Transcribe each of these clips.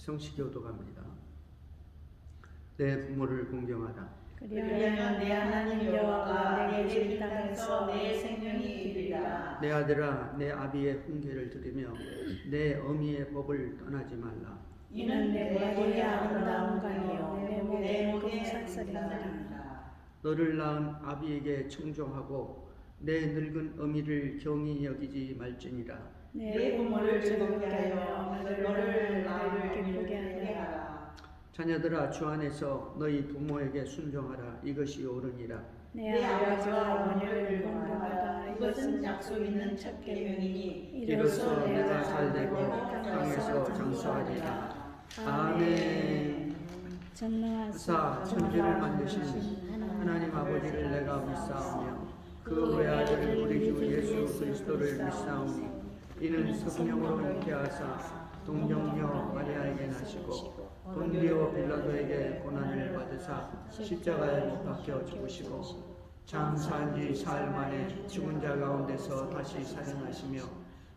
성시교도갑니다. 내 부모를 공경하라. 그리하면 내 하나님 여호와가 내게 줄 땅에서 내 생명이 이르리라. 내 아들아, 내 아비의 훈계를 들으며 내 어미의 법을 떠나지 말라. 이는 내 머리의 아름다운 간이요 내 목의 금살살이니라. 너를 낳은 아비에게 청종하고 내 늙은 어미를 경히 여기지 말지니라. 내 부모를 즐겁게 하여 너를 나를 기쁘게 하라. 자녀들아, 주 안에서 너희 부모에게 순종하라. 이것이 옳으니라. 내 아버지와 어머니를 공경하라. 이것은 약속 있는 첫 계명이니 이로써 내가 잘되고 땅에서 장수하리라. 아멘. 전능하사 천지를 만드신 하나님 아버지를 내가 믿사오며 그 외아들 우리 주 예수 그리스도를 믿사오니 이는 성령으로 잉태하사 동정녀 마리아에게 나시고 본디오 빌라도에게 고난을 받으사 십자가에 못 박혀 죽으시고 장사한 지 사흘 만에 죽은 자 가운데서 다시 살아나시며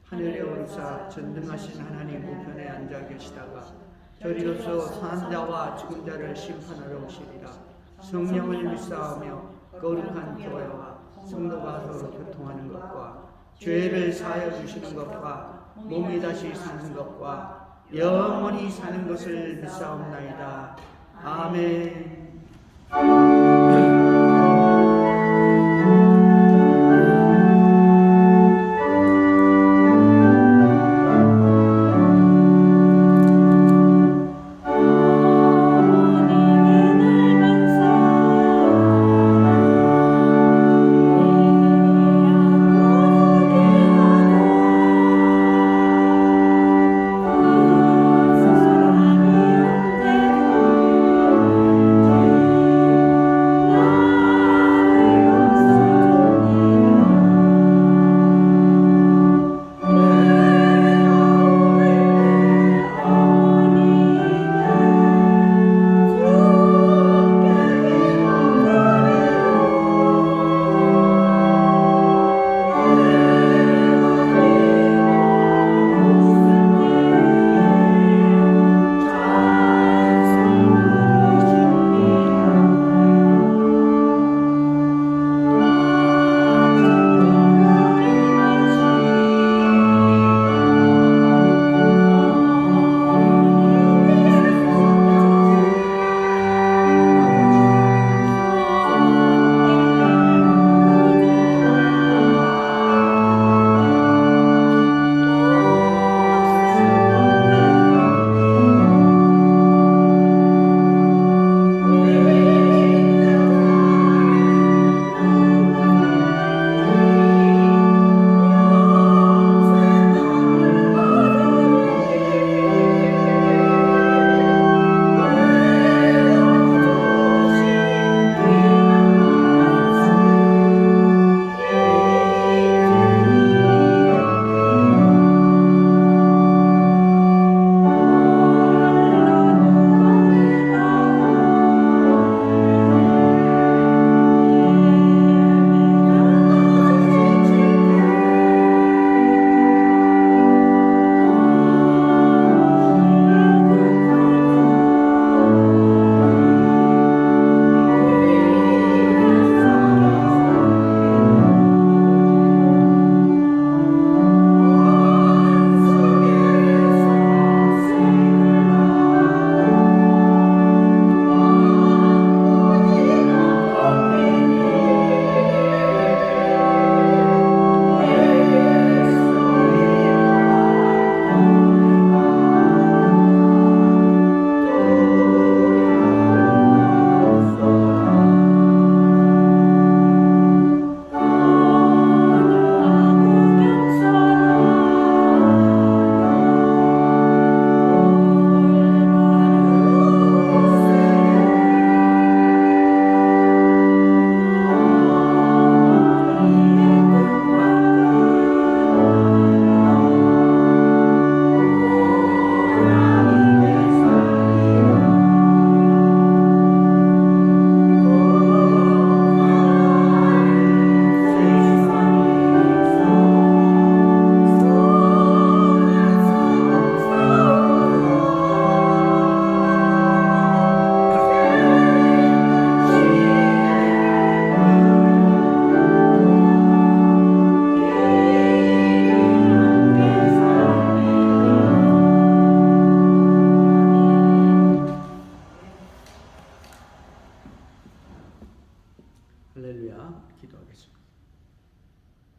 하늘에 오르사 전능하신 하나님 우편에 앉아 계시다가 저리로서 사는 자와 죽은 자를 심판하러 오시리라. 성령을 믿사오며 거룩한 교회와 성도가 서로 교통하는 것과 죄를 사하여 주시는 것과 몸이 다시 사는 것과 영원히 사는 것을 믿사옵나이다. 아멘.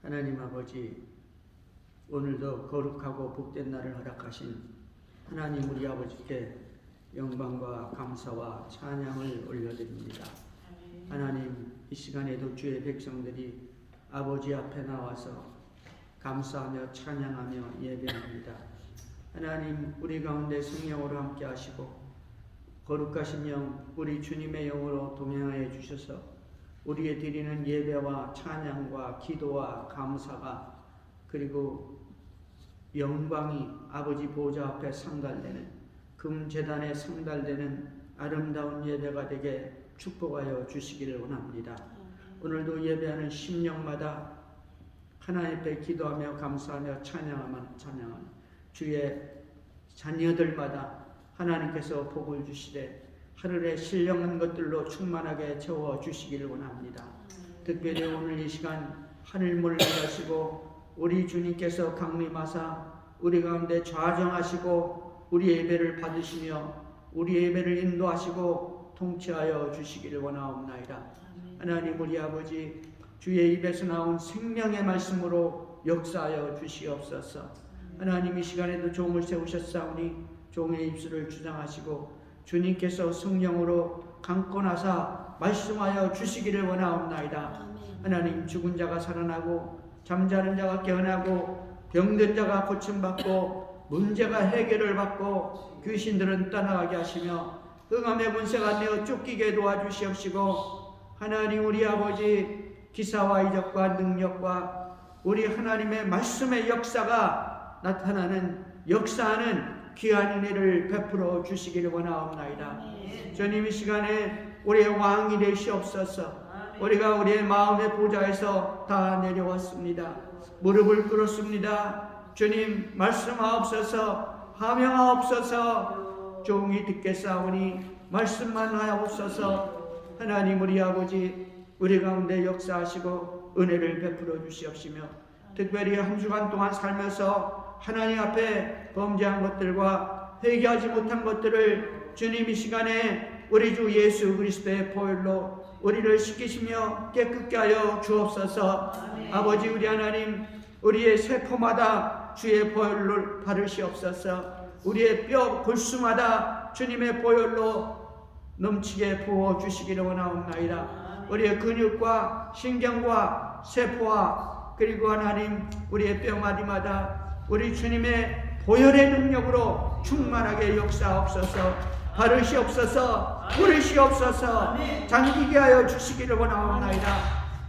하나님 아버지, 오늘도 거룩하고 복된 날을 허락하신 하나님 우리 아버지께 영광과 감사와 찬양을 올려드립니다. 하나님, 이 시간에도 주의 백성들이 아버지 앞에 나와서 감사하며 찬양하며 예배합니다. 하나님, 우리 가운데 성령으로 함께 하시고 거룩하신 영, 우리 주님의 영으로 동행하여 주셔서 우리의 드리는 예배와 찬양과 기도와 감사가 그리고 영광이 아버지 보좌 앞에 상달되는 금제단에 상달되는 아름다운 예배가 되게 축복하여 주시기를 원합니다. 오늘도 예배하는 심령마다 하나님 앞에 기도하며 감사하며 찬양하는 주의 자녀들마다 하나님께서 복을 주시되 하늘에 신령한 것들로 충만하게 채워 주시기를 원합니다. 특별히 오늘 이 시간 하늘문을 여시고 우리 주님께서 강림하사 우리 가운데 좌정하시고 우리 예배를 받으시며 우리 예배를 인도하시고 통치하여 주시기를 원하옵나이다. 하나님 우리 아버지, 주의 입에서 나온 생명의 말씀으로 역사하여 주시옵소서. 하나님 이 시간에도 종을 세우셨사오니 종의 입술을 주장하시고 주님께서 성령으로 강권하사 말씀하여 주시기를 원하옵나이다. 하나님, 죽은 자가 살아나고 잠자는 자가 깨어나고 병든 자가 고침받고 문제가 해결을 받고 귀신들은 떠나가게 하시며 흑암의 군세가 내어 쫓기게 도와주시옵시고 하나님 우리 아버지, 기사와 이적과 능력과 우리 하나님의 말씀의 역사가 나타나는 역사하는 귀한 은혜를 베풀어 주시기를 원하옵나이다. 주님 이 시간에 우리의 왕이 되시옵소서. 우리가 우리의 마음의 보좌에서 다 내려왔습니다. 무릎을 꿇었습니다. 주님 말씀하옵소서. 하명하옵소서. 종이 듣겠사오니 말씀만 하옵소서. 하나님 우리 아버지, 우리 가운데 역사하시고 은혜를 베풀어 주시옵시며 특별히 한 주간 동안 살면서 하나님 앞에 범죄한 것들과 회개하지 못한 것들을 주님 이 시간에 우리 주 예수 그리스도의 보혈로 우리를 씻기시며 깨끗게 하여 주옵소서. 아버지 우리 하나님, 우리의 세포마다 주의 보혈을 바르시옵소서. 우리의 뼈 골수마다 주님의 보혈로 넘치게 부어 주시기를 원하옵나이다. 우리의 근육과 신경과 세포와 그리고 하나님 우리의 뼈마디마다 우리 주님의 보혈의 능력으로 충만하게 역사옵소서. 바르시옵소서. 부르시옵소서. 잠기게 하여 주시기를 원하옵나이다.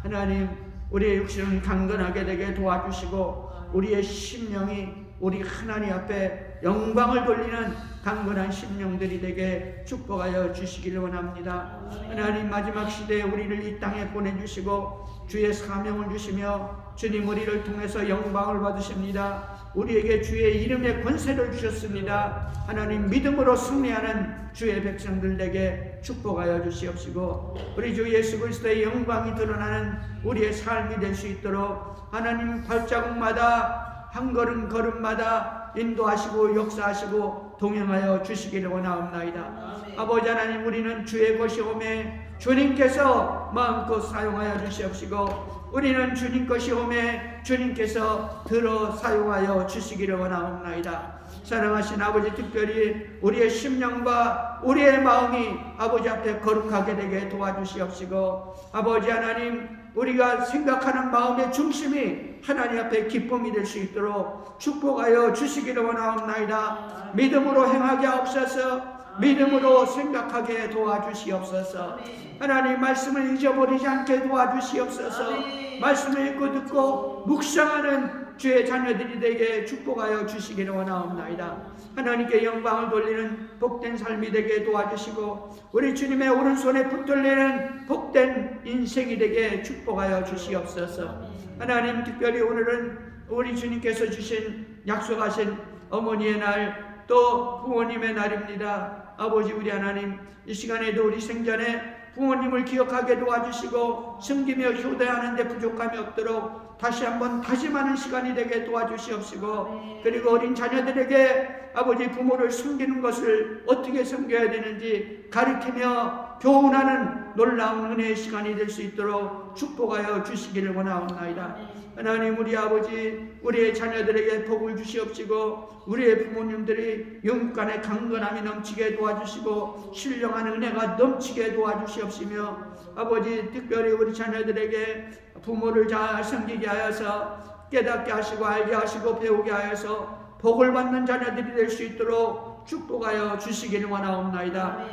하나님 우리의 육신은 강건하게 되게 도와주시고 우리의 심령이 우리 하나님 앞에 영광을 돌리는 강건한 심령들이 되게 축복하여 주시기를 원합니다. 하나님 마지막 시대에 우리를 이 땅에 보내주시고 주의 사명을 주시며 주님 우리를 통해서 영광을 받으십니다. 우리에게 주의 이름의 권세를 주셨습니다. 하나님 믿음으로 승리하는 주의 백성들에게 축복하여 주시옵시고 우리 주 예수 그리스도의 영광이 드러나는 우리의 삶이 될 수 있도록 하나님 발자국마다 한 걸음마다 인도하시고 역사하시고 동행하여 주시기를 원하옵나이다. 아버지 하나님, 우리는 주의 것이오매 주님께서 마음껏 사용하여 주시옵시고 우리는 주님 것이오매 주님께서 들어 사용하여 주시기를 원하옵나이다. 사랑하신 아버지, 특별히 우리의 심령과 우리의 마음이 아버지 앞에 거룩하게 되게 도와주시옵시고 아버지 하나님, 우리가 생각하는 마음의 중심이 하나님 앞에 기쁨이 될 수 있도록 축복하여 주시기를 원하옵나이다. 믿음으로 행하게 하옵소서. 믿음으로 생각하게 도와주시옵소서. 하나님 말씀을 잊어버리지 않게 도와주시옵소서. 말씀을 읽고 듣고 묵상하는 주의 자녀들이 되게 축복하여 주시기를 원하옵나이다. 하나님께 영광을 돌리는 복된 삶이 되게 도와주시고 우리 주님의 오른손에 붙들리는 복된 인생이 되게 축복하여 주시옵소서. 하나님, 특별히 오늘은 우리 주님께서 주신 약속하신 어머니의 날, 또 부모님의 날입니다. 아버지 우리 하나님, 이 시간에도 우리 생전에 부모님을 기억하게 도와주시고 섬기며 효도하는 데 부족함이 없도록 다시 한번 다짐하는 시간이 되게 도와주시옵시고, 그리고 어린 자녀들에게 아버지 부모를 섬기는 것을 어떻게 섬겨야 되는지 가르치며 교훈하는 놀라운 은혜의 시간이 될 수 있도록 축복하여 주시기를 원하옵나이다. 하나님, 우리 아버지, 우리의 자녀들에게 복을 주시옵시고, 우리의 부모님들이 영육간의 강건함이 넘치게 도와주시고 신령한 은혜가 넘치게 도와주시옵시며, 아버지, 특별히 우리 자녀들에게 부모를 잘 섬기게 하여서 깨닫게 하시고 알게 하시고 배우게 하여서 복을 받는 자녀들이 될 수 있도록 축복하여 주시기를 원하옵나이다.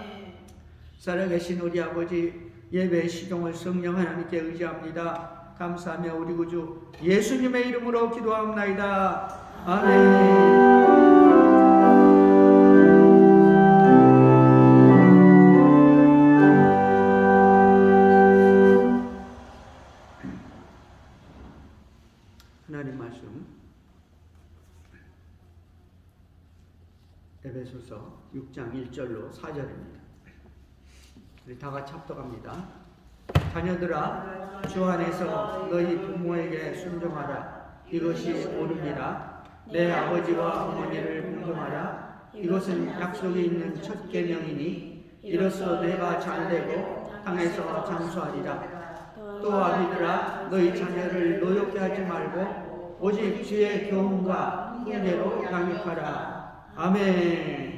살아계신 우리 아버지, 예배의 시종을 성령 하나님께 의지합니다. 감사하며 우리 구주 예수님의 이름으로 기도하옵나이다. 아멘. 하나님 말씀 에베소서 6장 1절로 4절입니다. 우리 다 같이 합독합니다. 자녀들아, 주 안에서 너희 부모에게 순종하라. 이것이 옳으니라. 내 아버지와 어머니를 공경하라. 이것은 약속이 있는 첫 계명이니 이로써 내가 잘되고 땅에서 장수하리라. 또 아비들아, 너희 자녀를 노엽게 하지 말고 오직 주의 교훈과 훈계로 양육하라. 아멘.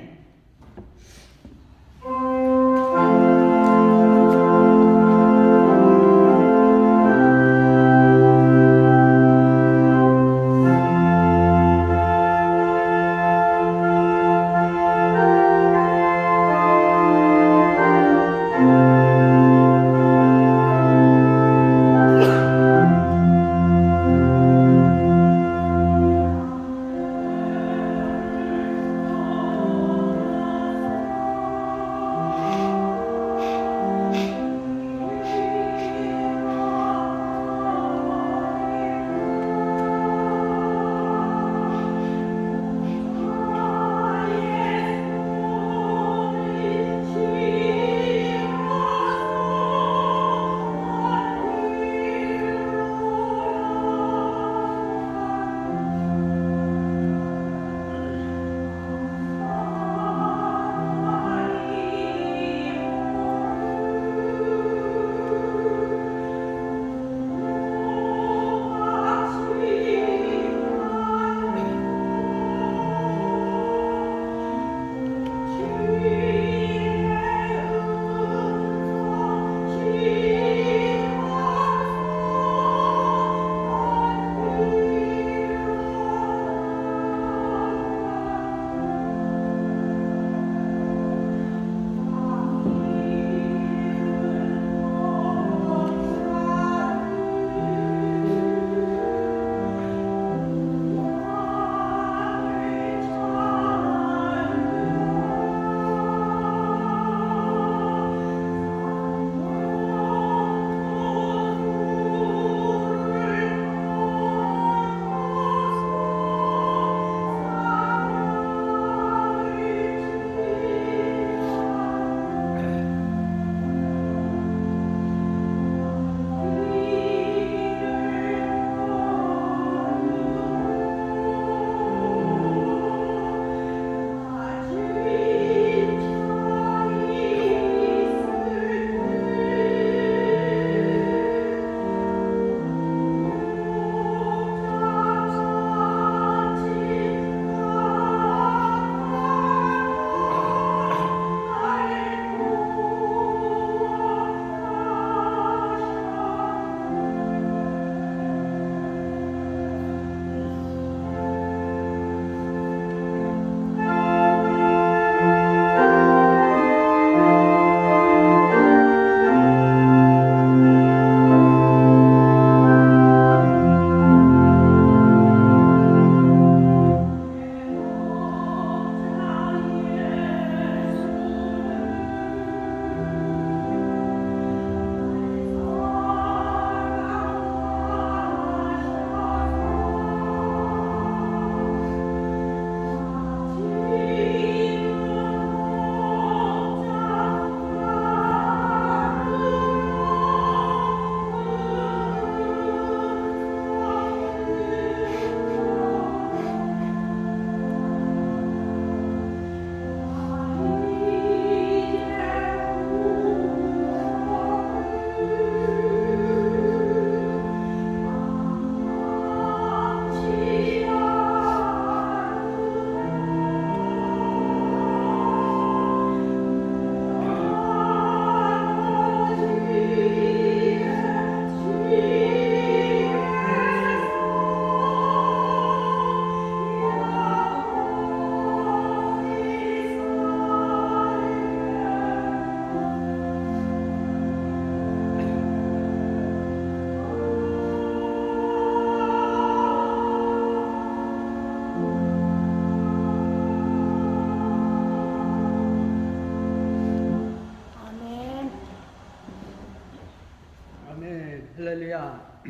할렐루야.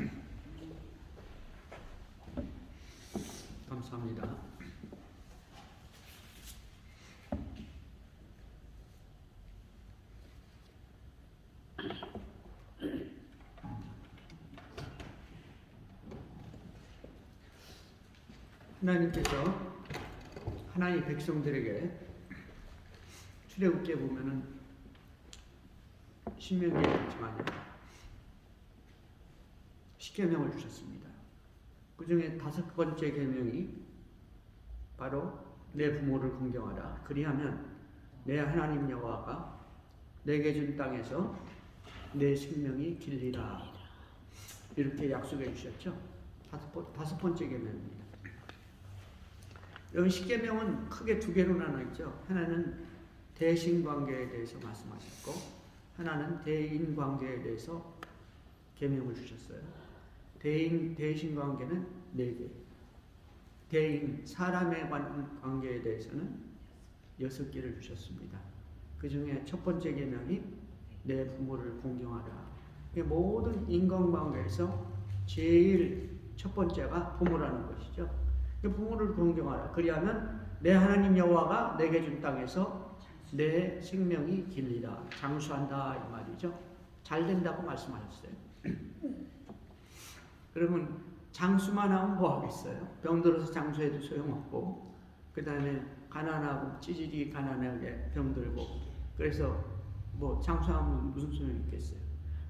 감사합니다. 하나님께서 하나님 백성들에게 출애굽기에 보면은 신명기에 있지만요, 십계명을 주셨습니다. 그 중에 5번째 계명이 바로 내 부모를 공경하라. 그리하면 내 하나님 여호와가 내게 준 땅에서 내 생명이 길리라. 이렇게 약속해 주셨죠. 5번째 계명입니다. 여기 십계명은 크게 2개로 나눠 있죠. 하나는 대신 관계에 대해서 말씀하셨고, 하나는 대인 관계에 대해서 계명을 주셨어요. 대신 관계는 4개. 대인 사람의 관계에 대해서는 6개를 주셨습니다. 그 중에 첫 번째 계명이 내 부모를 공경하라. 모든 인간관계에서 제일 첫 번째가 부모라는 것이죠. 부모를 공경하라. 그리하면 내 하나님 여호와가 내게 준 땅에서 내 생명이 길리라. 장수한다 이 말이죠. 잘 된다고 말씀하셨어요. 그러면 장수만 하면 뭐 하겠어요? 병들어서 장수해도 소용없고, 그 다음에 가난하고 찌질이 가난하게 병들고, 그래서 뭐 장수하면 무슨 소용이 있겠어요?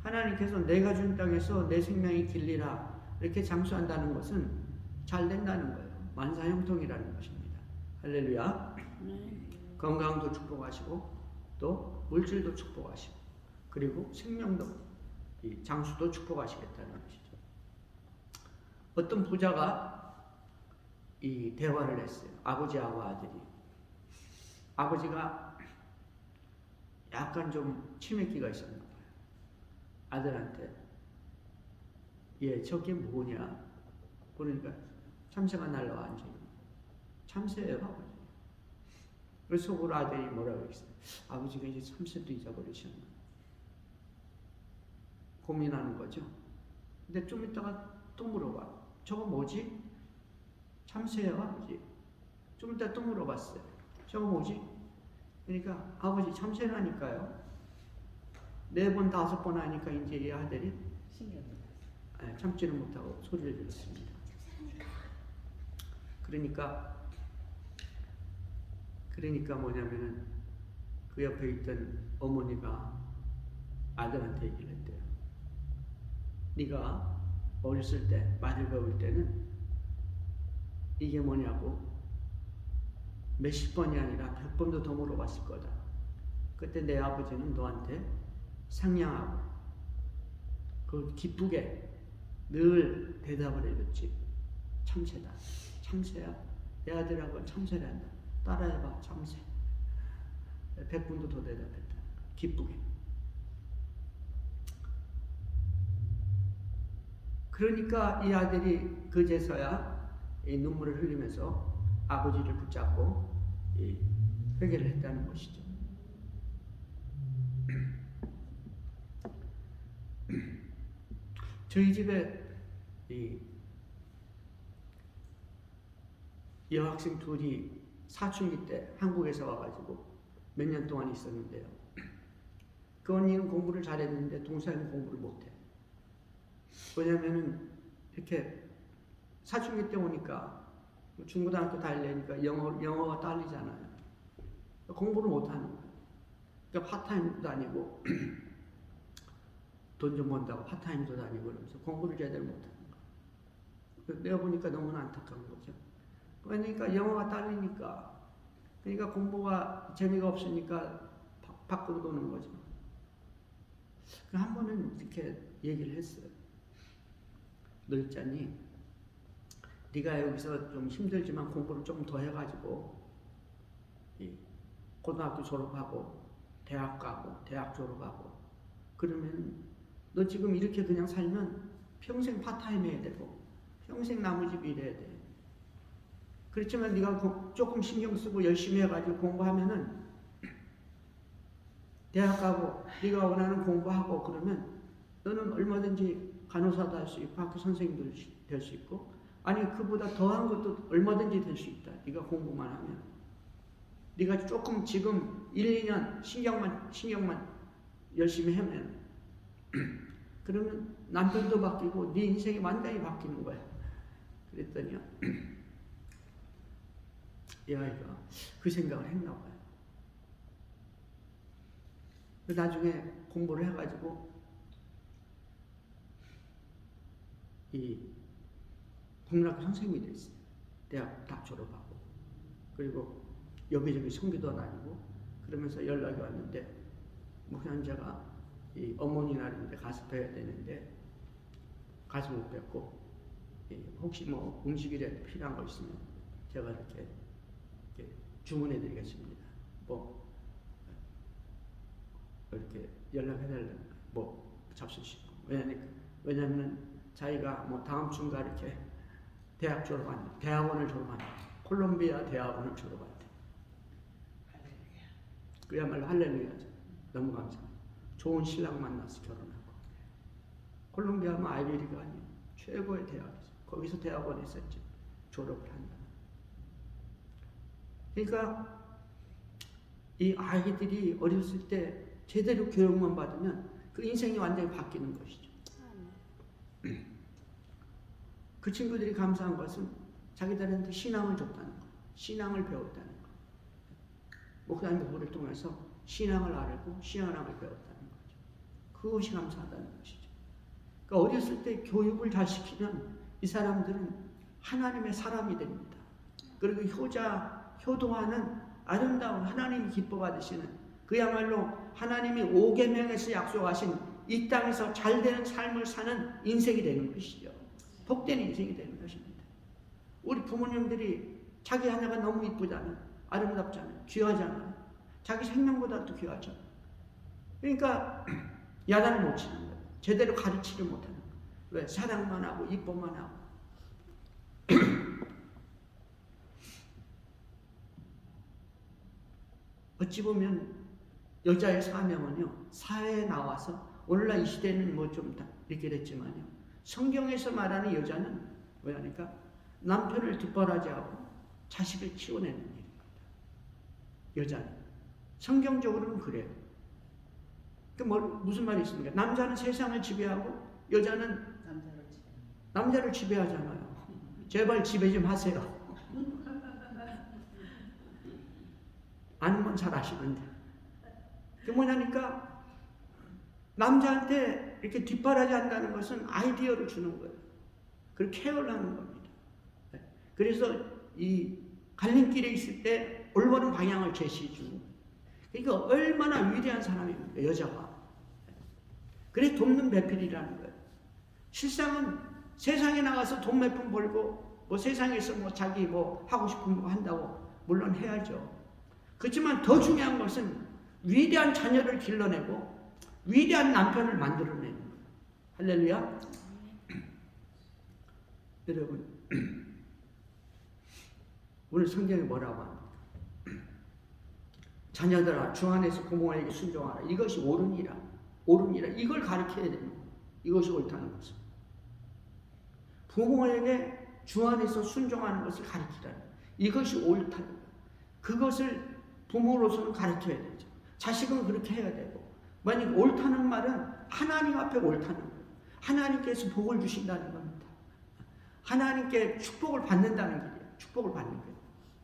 하나님께서 내가 준 땅에서 내 생명이 길리라 이렇게 장수한다는 것은 잘 된다는 거예요. 만사형통이라는 것입니다. 할렐루야. 건강도 축복하시고 또 물질도 축복하시고 그리고 생명도 이 장수도 축복하시겠다는 것이죠. 어떤 부자가 이 대화를 했어요. 아버지하고 아들이. 아버지가 약간 좀 치매기가 있었나 봐요. 아들한테 얘 저게 뭐냐? 그러니까 참새가 날라와 앉아요. 참새예요, 아버지. 그래서 속으로 아들이 뭐라고 했어요? 아버지가 이제 참새도 잊어버리셨나? 고민하는 거죠. 근데 좀 있다가 또 물어봐. 저거 뭐지? 참새예요, 아버지. 좀 이따 또 물어봤어요. 저거 뭐지? 그러니까 아버지 참새라니까요. 4번 5번 하니까 이제 이 아들이 참지를 못하고 소리를 질렀습니다. 그러니까 뭐냐면은 그 옆에 있던 어머니가 아들한테 얘기를 했대요. 네가 어렸을 때 말을 배울 때는 이게 뭐냐고 몇십 번이 아니라 100번도 더 물어봤을 거다. 그때 내 아버지는 너한테 상냥하고 그 기쁘게 늘 대답을 해줬지. 참새다. 참새야. 내 아들하고 참새란다. 따라해봐. 참새. 100번도 더 대답했다. 기쁘게. 그러니까 이 아들이 그제서야 이 눈물을 흘리면서 아버지를 붙잡고 회개를 했다는 것이죠. 저희 집에 이 여학생 둘이 사춘기 때 한국에서 와가지고 몇 년 동안 있었는데요. 그 언니는 공부를 잘했는데 동생은 공부를 못해. 왜냐면은 이렇게 사춘기 때 오니까 중고등학교 다니려니까 영어가 딸리잖아요. 공부를 못하는 거예요. 그러니까 파타임도 다니고 돈 좀 번다고 파타임도 다니고 그러면서 공부를 제대로 못하는 거예요. 내가 보니까 너무나 안타까운 거죠. 그러니까 영어가 딸리니까, 그러니까 공부가 재미가 없으니까 밖으로 도는 거죠. 한 번은 이렇게 얘기를 했어요. 너 있잖니, 네가 여기서 좀 힘들지만 공부를 좀 더 해가지고 고등학교 졸업하고 대학 가고 대학 졸업하고 그러면 너 지금 이렇게 그냥 살면 평생 파타임 해야 되고 평생 나무집 일해야 돼. 그렇지만 네가 조금 신경 쓰고 열심히 해가지고 공부하면은 대학 가고 네가 원하는 공부하고 그러면 너는 얼마든지 간호사도 할 수 있고 학교 선생님도 될 수 있고, 아니 그보다 더한 것도 얼마든지 될 수 있다. 네가 공부만 하면. 네가 조금 지금 1, 2년 신경만 열심히 하면 그러면 남편도 바뀌고 네 인생이 완전히 바뀌는 거야. 그랬더니요, 이 아이가 그 생각을 했나 봐요. 나중에 공부를 해가지고 이 국민학교 선생님이 됐어요. 대학 다 졸업하고. 그리고 여기저기 성기도 다니고 그러면서 연락이 왔는데, 목사님제가 이 어머니 날인데 가서 뵈야 되는데 가서 못 뵙고, 혹시 뭐 음식이라도 필요한 거 있으면 제가 이렇게 주문해 드리겠습니다. 뭐 이렇게 연락해달라고 뭐 잡수시고. 왜냐면 자기가 뭐 다음 주인가 이렇게 대학원을 졸업한다. 콜롬비아 대학원을 졸업한대. 그야말로 할렐루야죠. 너무 감사합니다. 좋은 신랑 만나서 결혼하고. 콜롬비아면 아이비리가 아니에요. 최고의 대학이죠. 거기서 대학원에서 이제 졸업을 한다. 그러니까 이 아이들이 어렸을 때 제대로 교육만 받으면 그 인생이 완전히 바뀌는 것이죠. 그 친구들이 감사한 것은 자기들한테 신앙을 줬다는 것, 신앙을 배웠다는 것. 목사님 부부를 통해서 신앙을 알고 신앙을 배웠다는 거죠. 그것이 감사하다는 것이죠. 그러니까 어렸을 때 교육을 잘 시키면 이 사람들은 하나님의 사람이 됩니다. 그리고 효도하는 아름다운 하나님이 기뻐 받으시는, 그야말로 하나님이 5계명에서 약속하신 이 땅에서 잘 되는 삶을 사는 인생이 되는 것이죠. 복된 인생이 되는 것입니다. 우리 부모님들이 자기 하나가 너무 이쁘잖아요. 아름답잖아요. 귀하잖아요. 자기 생명보다도 귀하죠. 그러니까 야단을 못 치는 거예요. 제대로 가르치지 못하는 거예요. 왜? 사랑만 하고 이뻐만 하고. 어찌 보면 여자의 사명은요, 사회에 나와서, 오늘날 이 시대는 뭐 좀 이렇게 됐지만요, 성경에서 말하는 여자는 뭐냐니까 남편을 뒷바라지하고 자식을 키워내는 일입니다. 여자는 성경적으로는 그래요. 무슨 말이 있습니까? 남자는 세상을 지배하고 여자는 남자를 지배하잖아요. 제발 지배 좀 하세요. 아는 잘 아시는데. 그게 뭐냐니까 남자한테 이렇게 뒷바라지 한다는 것은 아이디어를 주는 거예요. 그리고 케어를 하는 겁니다. 그래서 이 갈림길에 있을 때 올바른 방향을 제시해 주는 거예요. 그러니까 얼마나 위대한 사람입니까, 여자가. 그래 돕는 배필이라는 거예요. 실상은 세상에 나가서 돈 몇 푼 벌고 뭐 세상에서 뭐 자기 뭐 하고 싶은 거 한다고 물론 해야죠. 그렇지만 더 중요한 것은 위대한 자녀를 길러내고 위대한 남편을 만들어내는 거예요. 할렐루야. 여러분, 오늘 성경이 뭐라고 합니까? 자녀들아, 주 안에서 부모에게 순종하라. 이것이 옳으니라. 이걸 가르쳐야 됩니다. 이것이 옳다는 것은. 부모에게 주 안에서 순종하는 것을 가르치라는 거예요. 이것이 옳다는 거예요. 그것을 부모로서는 가르쳐야 되죠. 자식은 그렇게 해야 되고. 만약 옳다는 말은 하나님 앞에 옳다는 거예요. 하나님께서 복을 주신다는 겁니다. 하나님께 축복을 받는다는 길이에요. 축복을 받는 거예요.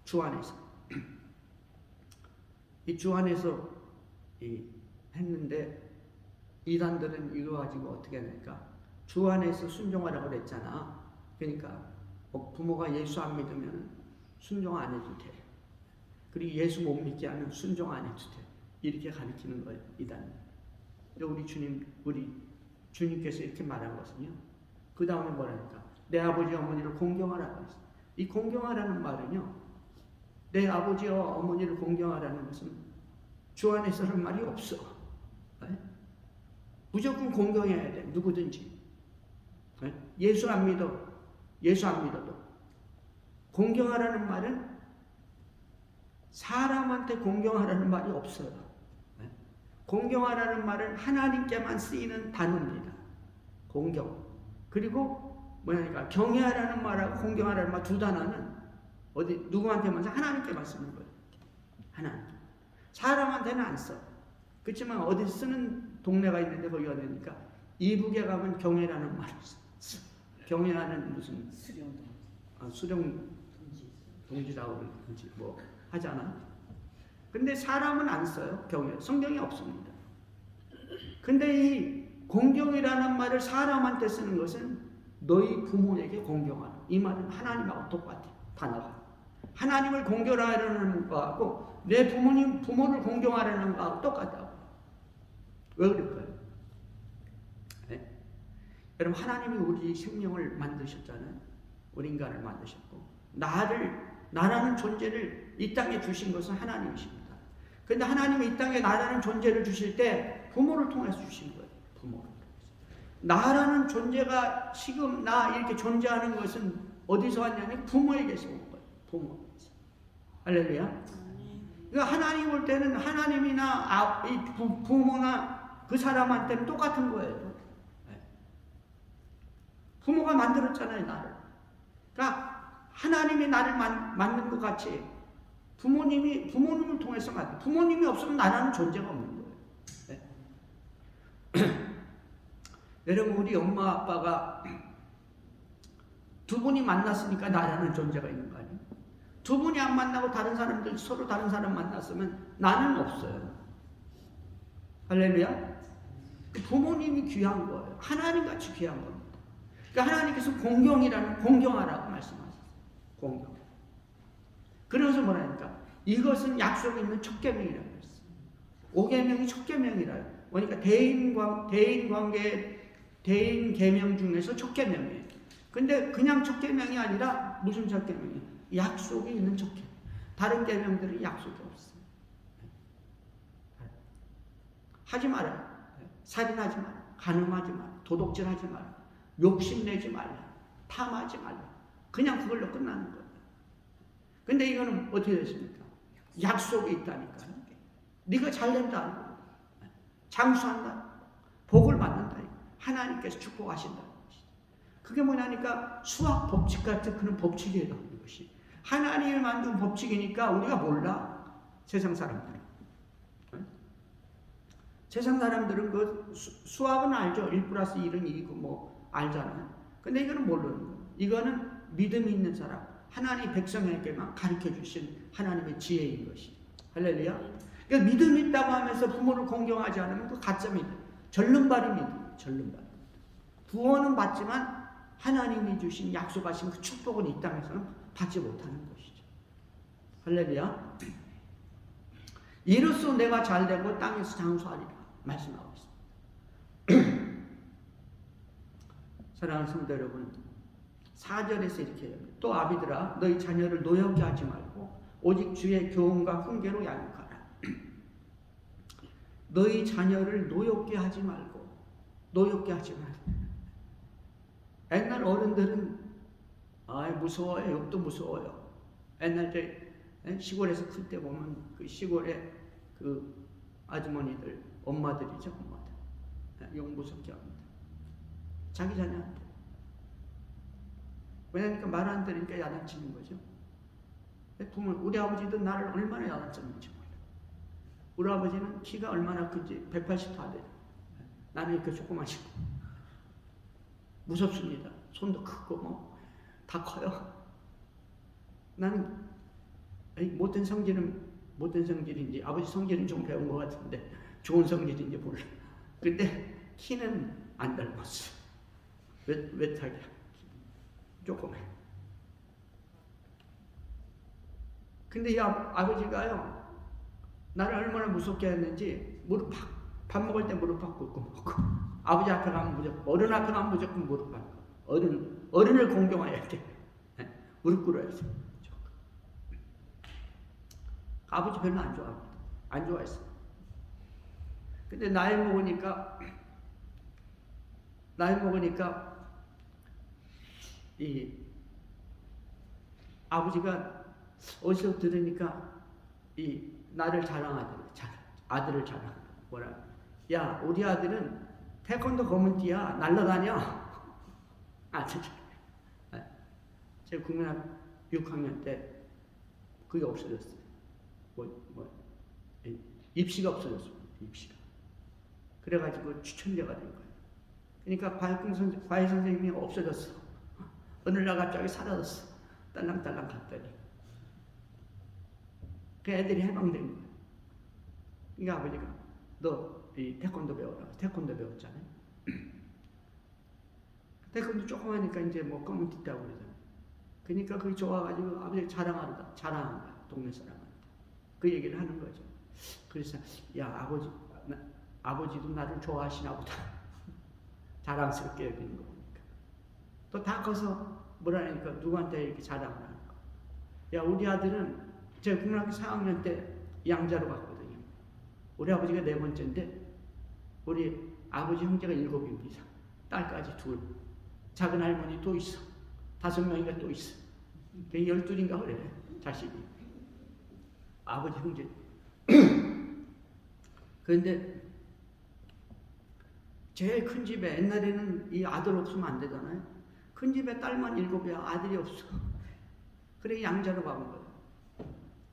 주 안에서. 이 주 안에서 했는데 이단들은 이거 가지고 어떻게 하니까 주 안에서 순종하라고 그랬잖아. 그러니까 부모가 예수 안 믿으면 순종 안 해도 돼. 그리고 예수 못 믿게 하면 순종 안 해도 돼. 이렇게 가르치는 거예요, 이단. 우리 주님께서 이렇게 말한 것은요. 그 다음에 뭐라니까? 내 아버지 어머니를 공경하라고 했어요. 이 공경하라는 말은요, 내 아버지와 어머니를 공경하라는 것은 주 안에서는 말이 없어. 네? 무조건 공경해야 돼, 누구든지. 네? 예수 안 믿어도. 공경하라는 말은 사람한테 공경하라는 말이 없어요. 공경하라는 말은 하나님께만 쓰이는 단어입니다. 공경. 그리고 뭐냐니까 경외하라는 말하고 공경하라는 말 두 단어는 어디 누구한테만 하나님께만 쓰는 거예요. 하나님. 사람한테는 안 써. 그렇지만 어디 쓰는 동네가 있는데 거기 어디니까 이북에 가면 경외라는 말을 써. 경외하는 무슨 수령 동지라고 그러지 뭐 하잖아. 근데 사람은 안 써요. 경외. 성경에 없습니다. 근데 이 공경이라는 말을 사람한테 쓰는 것은 너희 부모에게 공경하라. 이 말은 하나님하고 똑같아. 단어가. 하나님을 공경하라는 거하고 내 부모를 공경하라는 거하고 똑같다고. 왜 그럴까요? 네? 여러분 하나님이 우리 생명을 만드셨잖아요. 우리 인간을 만드셨고 나라는 존재를 이 땅에 주신 것은 하나님이십니다. 그런데 하나님이 이 땅에 나라는 존재를 주실 때 부모를 통해서 주신 거예요. 부모를 통해서. 나라는 존재가 지금 나 이렇게 존재하는 것은 어디서 왔냐면 부모에게서 온 거예요. 부모에게서. 할렐루야. 그러니까 하나님 볼 때는 하나님이나 부모나 그 사람한테는 똑같은 거예요. 부모가 만들었잖아요, 나를. 그러니까 하나님이 나를 만든 것 같이 부모님을 통해서 만든. 부모님이 없으면 나라는 존재가 없는 거예요. 네. 여러분 우리 엄마 아빠가 두 분이 만났으니까 나라는 존재가 있는 거 아니에요? 두 분이 안 만나고 다른 사람들 서로 다른 사람 만났으면 나는 없어요. 할렐루야. 부모님이 귀한 거예요. 하나님같이 귀한 겁니다. 그러니까 하나님께서 공경하라고 말씀하셨어요. 공경. 그래서 뭐라니까 이것은 약속 있는 첫 계명이라고 했어요. 5계명이 첫 계명이라요. 그러니까 대인 계명 중에서 첫 계명이에요. 근데 그냥 첫 계명이 아니라 무슨 첫 계명이에요? 약속이 있는 첫 계명. 다른 계명들은 약속이 없어요. 하지 마라. 살인하지 마라. 간음하지 마라. 도둑질하지 마라. 욕심내지 말라. 탐하지 말라. 그냥 그걸로 끝나는 거예요. 근데 이거는 어떻게 됐습니까? 약속이 있다니까요. 네가 잘된다. 장수한다. 복을 받는다. 하나님께서 축복하신다. 그게 뭐냐니까 수학 법칙 같은 그런 법칙이에요. 이것이. 하나님이 만든 법칙이니까 우리가 몰라. 세상 사람들은. 세상 사람들은 그 수학은 알죠. 1+1은 2고 뭐 알잖아요. 근데 이거는 모르는 거예요. 이거는 믿음이 있는 사람. 하나님 백성에게만 가르쳐 주신 하나님의 지혜인 것이. 할렐루야. 그러니까 믿음 있다고 하면서 부모를 공경하지 않으면 그 가짜 믿음. 절름발이 믿음. 절름발. 구원은 받지만 하나님이 주신 약속하신 그 축복은 이 땅에서는 받지 못하는 것이죠. 할렐루야. 이로써 내가 잘되고 땅에서 장수하리라 말씀하고 있습니다. 사랑하는 성도 여러분, 4절에서 이렇게 해요. 또 아비들아 너희 자녀를 노엽게 하지 말고 오직 주의 교훈과 훈계로 양육하라. 너희 자녀를 노엽게 하지 말고 옛날 어른들은 무서워요. 욕도 무서워요. 옛날 시골에서 클 때 보면 그 시골에 그 아주머니들 엄마들이죠. 엄마들 욕 무섭게 합니다. 자기 자녀한테. 왜냐니까 말 안 들으니까 야단치는 거죠. 우리 아버지도 나를 얼마나 야단쳤는지 몰라요. 우리 아버지는 키가 얼마나 큰지 180 다 돼요. 나는 이렇게 조그마시고 무섭습니다. 손도 크고 뭐 다 커요. 나는 못된 성질인지 아버지 성질은 좀 배운 것 같은데 좋은 성질인지 몰라. 근데 키는 안 닮았어. 외탁이야. 조그매. 근데 이 아버지가요 나를 얼마나 무섭게 했는지 밥 먹을 때 무릎 팍 꿇고 먹고 아버지 앞에 가면 무조건 어른 앞에 가면 무조건 무릎 꿇고 어른을 공경해야 돼. 무릎 꿇어야지. 아버지 별로 안 좋아합니다. 안 좋아했어. 근데 나이 먹으니까 이 아버지가 어디서 들으니까 이 나를 아들을 자랑한다. 뭐라? 야, 우리 아들은 태권도 검은띠야. 날라다녀. 제가 국민학교 6학년 때 그게 없어졌어요. 입시가 없어졌어요. 입시가. 그래가지고 추천제가 된 거예요. 그러니까 과외 선생님이 없어졌어. 어느 날 갑자기 사라졌어. 딸랑딸랑 갔더니. 그 애들이 해방된 거예요. 그러니까 아버지가 너 이 태권도 배워라. 태권도 배웠잖아요. 태권도 조금 하니까 이제 뭐 검은 띠다고 그러잖아요. 그러니까 그게 좋아가지고 아버지가 자랑하는 거야. 동네 사람한테. 그 얘기를 하는 거죠. 그래서 야 아버지도 나를 좋아하시나 보다. 자랑스럽게 여기는 거니까. 또 다 커서 뭐라니까 누구한테 이렇게 자랑을 하는 거. 야 우리 아들은 제가 국민학교 4학년 때 양자로 갔거든요. 우리 아버지가 4번째인데 우리 아버지 형제가 7입니다. 딸까지 2. 작은 할머니 또 있어. 5명인가 또 있어. 12인가 그래 자식이. 아버지 형제. 그런데 제일 큰 집에 옛날에는 이 아들 없으면 안 되잖아요. 큰 집에 딸만 7이야. 아들이 없어. 그래 양자로 가본 거예요.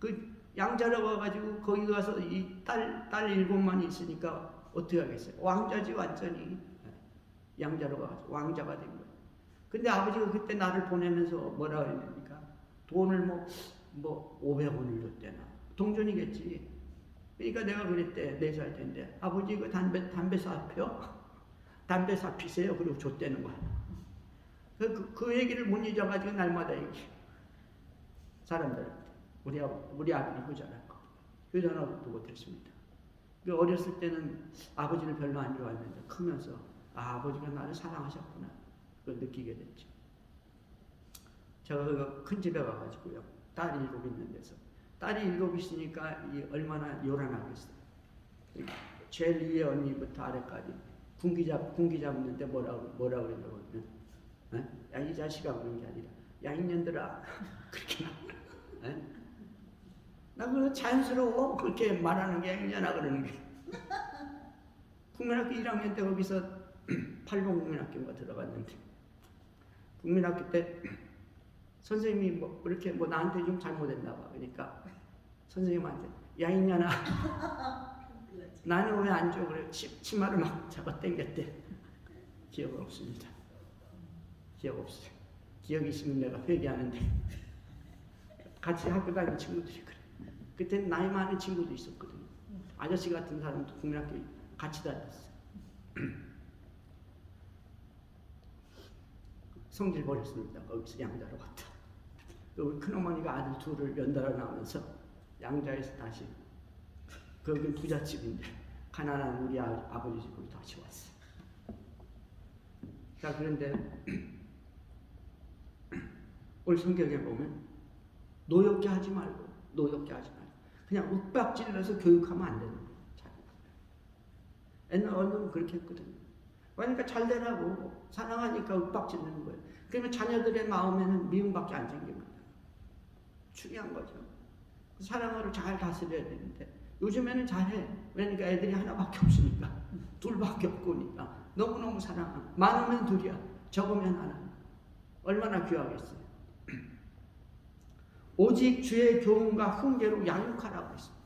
그 양자로 가가지고 거기 가서 이 딸 7만 있으니까 어떻게 하겠어요? 왕자지 완전히. 양자로 가가지고 왕자가 된 거예요. 근데 아버지가 그때 나를 보내면서 뭐라 그랬냐니까 돈을 뭐 500원을 줬대나. 동전이겠지. 그러니까 내가 그랬대. 4살 때인데 아버지 이거 담배 사펴? 담배 사피세요. 그리고 줬대는 거야. 그 얘기를 못 잊어가지고 날마다 얘기해. 사람들한테. 우리 아들이 효자라는 거. 효자라고도 못했습니다. 어렸을 때는 아버지를 별로 안 좋아했는데 크면서 아버지가 나를 사랑하셨구나. 그걸 느끼게 됐죠. 제가 큰 집에 가가지고요. 딸이 7 있는 데서. 딸이 7 있으니까 얼마나 요란하겠어요. 제일 위에 언니부터 아래까지 군기 잡는데 뭐라 그러냐고 하면 야 이 자식아 그런 게 아니라 야 이년들아 그렇게 나 그거 자연스러워 그렇게 말하는 게 아니잖아 그러는 게. 국민학교 1학년 때 거기서 8번 국민학교가 들어갔는데 국민학교 때 선생님이 그렇게 나한테 좀 잘못했나 봐. 그러니까 선생님한테 야 이년아 나는 왜 안 줘? 그래 치마를 막 잡아 당겼대. 기억 없습니다. 기억 없어요. 기억이 있으면 내가 회개하는데 같이 학교 다니는 친구들이 그래. 그때는 나이 많은 친구도 있었거든요. 아저씨 같은 사람도 국민학교 같이 다녔어요. 성질 버렸습니다. 거기서 양자로 갔다. 우리 큰어머니가 아들 2를 연달아 낳으면서 양자에서 다시 거기 부잣집인데 가난한 우리 아버지 집으로 다시 왔어요. 자 그런데 오늘 성경에 보면 노엽게 하지 말고 그냥 윽박질러서 교육하면 안 되는 거예요. 옛날 어른은 그렇게 했거든요. 그러니까 잘 되라고 사랑하니까 윽박질르는 거예요. 그러면 자녀들의 마음에는 미움밖에 안 생깁니다. 중요한 거죠. 사랑으로 잘 다스려야 되는데 요즘에는 잘해. 그러니까 애들이 하나밖에 없으니까 2밖에 없으니까 너무너무 사랑하고 많으면 2이야 적으면 하나. 얼마나 귀하겠어요. 오직 주의 교훈과 훈계로 양육하라고 했습니다.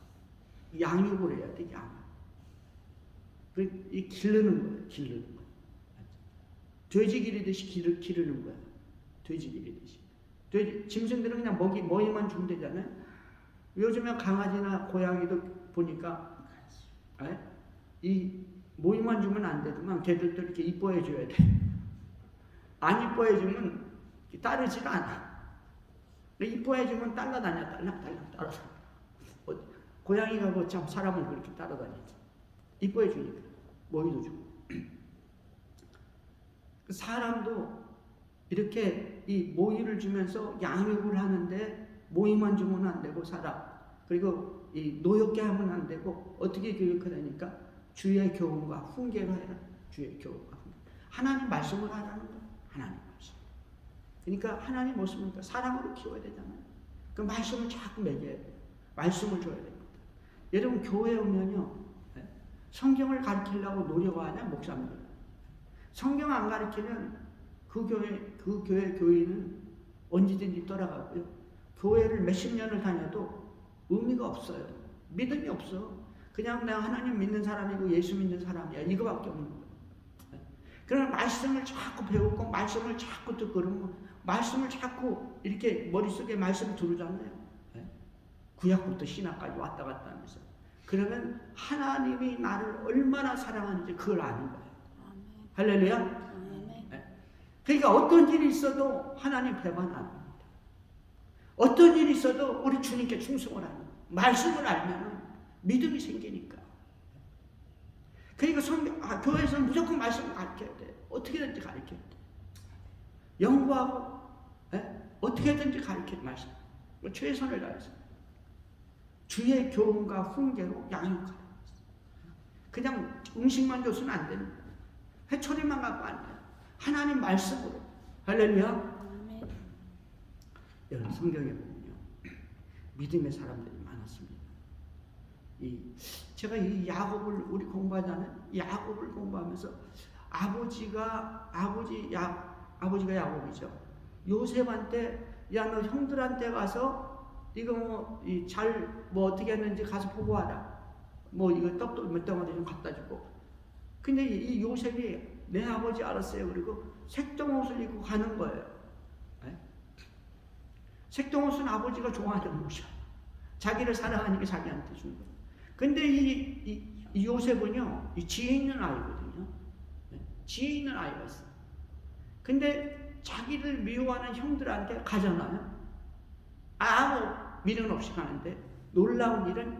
양육을 해야 돼. 양육. 이 기르는 거예요. 돼지 기르듯이 기르는 거야. 돼지 기르듯이. 짐승들은 그냥 먹이만 주면 되잖아요. 요즘에 강아지나 고양이도 보니까 이 모이만 주면 안 되지만 걔들도 이렇게 이뻐해 줘야 돼. 안 이뻐해 주면 따르지가 않아. 이뻐해 주면 딸라다녀. 따라다녀. 고양이가 뭐 참 사람을 그렇게 따라다니지. 이뻐해 주니까 모이도 주고. 사람도 이렇게 이 모이를 주면서 양육을 하는데 모이만 주면 안 되고 그리고 이 노엽게 하면 안 되고 어떻게 교육하라니까 주의 교훈과 훈계로 해라. 주의 교훈과 훈계. 하나님 말씀을 하라는 거야. 하나님 말씀. 그러니까 하나님 말씀을 사랑으로 키워야 되잖아요. 그 말씀을 자꾸 먹여야 돼요. 말씀을 줘야 됩니다. 여러분 교회 오면요. 성경을 가르치려고 노력하냐 목사님들. 성경 안 가르치면 그 교회 교인은 언제든지 떠나가고요. 교회를 몇십 년을 다녀도 의미가 없어요. 믿음이 없어. 그냥 내가 하나님 믿는 사람이고 예수 믿는 사람이야. 이거밖에 없는 거예요. 그러나 말씀을 자꾸 배우고 말씀을 자꾸 듣고 그러면 말씀을 자꾸 이렇게 머릿속에 말씀을 들으잖아요. 구약부터 신약까지 왔다 갔다 하면서. 그러면 하나님이 나를 얼마나 사랑하는지 그걸 아는 거예요. 할렐루야. 그러니까 어떤 일이 있어도 하나님 배반 안 합니다. 어떤 일이 있어도 우리 주님께 충성을 하는 거예요. 말씀을 알면 믿음이 생기니까. 그러니까 교회에서는 무조건 말씀을 가르쳐야 돼. 어떻게든지 가르쳐야 돼. 연구하고 어떻게든지 가르쳐야 말씀. 최선을 다해서 주의 교훈과 훈계로 양육하라. 그냥 음식만 줘서는 안 되는 거예요. 회초리만 갖고 안 돼요. 하나님 말씀으로. 할렐루야. 여러분 성경에 보면요, 믿음의 사람들이 많았습니다. 제가 이 야곱을 우리 공부하자는 야곱을 공부하면서 아버지가 야곱이죠. 요셉한테 야 너 형들한테 가서 이거 뭐 어떻게 했는지 가서 보고하라. 뭐 이거 떡도 몇 덩어리 좀 갖다 주고. 근데 이 요셉이 내 아버지 알았어요. 그리고 색동옷을 입고 가는 거예요. 색동옷은 아버지가 좋아하는 옷이야. 자기를 사랑하니까 자기한테 준 거예요. 근데 이 요셉은요, 이 지혜 있는 아이거든요. 지혜 있는 아이가 있어요. 근데 자기를 미워하는 형들한테 가잖아요. 아무 미련 없이 가는데 놀라운 일은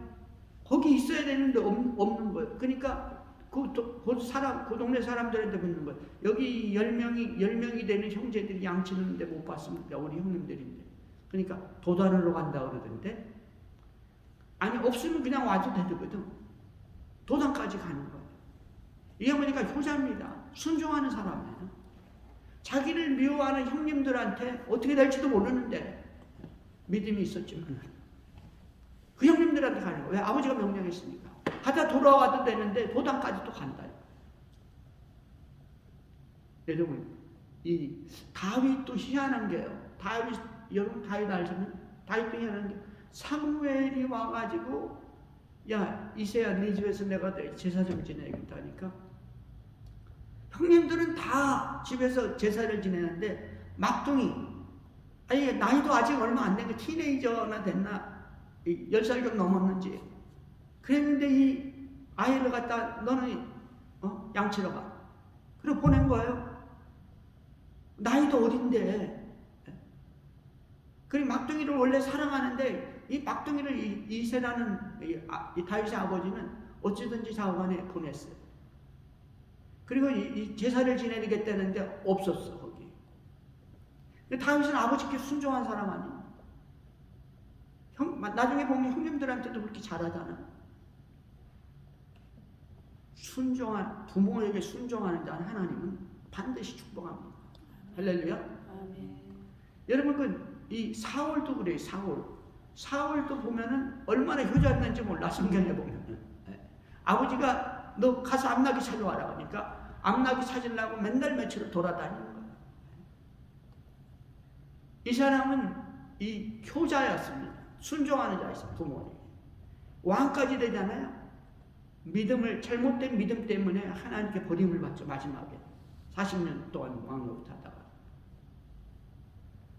거기 있어야 되는데 없는 거예요. 그러니까 그 동네 사람들한테 묻는 거예요. 여기 10명이 되는 형제들이 양치는데 못 봤습니다. 우리 형님들인데. 그러니까 도단으로 간다 그러던데, 아니 없으면 그냥 와도 되거든. 도단까지 가는 거예요. 이 어머니가 효자입니다. 순종하는 사람이에요. 자기를 미워하는 형님들한테 어떻게 될지도 모르는데 믿음이 있었지만 그 형님들한테 가는 거예요. 왜? 아버지가 명령했으니까. 가다 돌아와도 되는데 도단까지 또 간다. 여러분, 이 다윗도 희한한 게요. 여러분 다윗 알잖아요. 다윗도 희한한 게 사무엘이 와가지고 야 이새야 네 집에서 내가 제사 좀 지내야겠다 하니까 형님들은 다 집에서 제사를 지내는데 막둥이, 아니 나이도 아직 얼마 안 된 거 티네이저나 됐나 10살 좀 넘었는지 그랬는데 이 아이를 갖다 너는 양치러 가. 그리고 보낸 거예요. 나이도 어린데. 그리고 막둥이를 원래 사랑하는데 이 막둥이를 이새라는 이 다윗의 아버지는 어찌든지 좌우간에 보냈어요. 그리고 이 제사를 지내겠다는데 없었어 거기. 다윗은 아버지께 순종한 사람 아니에요. 나중에 보면 형님들한테도 그렇게 잘하잖아. 부모에게 순종하는 자는 하나님은 반드시 축복합니다. 할렐루야. 아멘. 여러분 이 사울도 그래요. 사울도 보면은 얼마나 효자였는지 몰라. 성경에 보면은 아버지가 너 가서 암나귀 찾아와라 그러니까 암나귀 찾으려고 맨날 며칠을 돌아다니는 거예요. 이 사람은 이 효자였습니다. 순종하는 자였어요. 부모에게. 왕까지 되잖아요. 잘못된 믿음 때문에 하나님께 버림을 받죠. 마지막에 40년 동안 왕노릇 하다가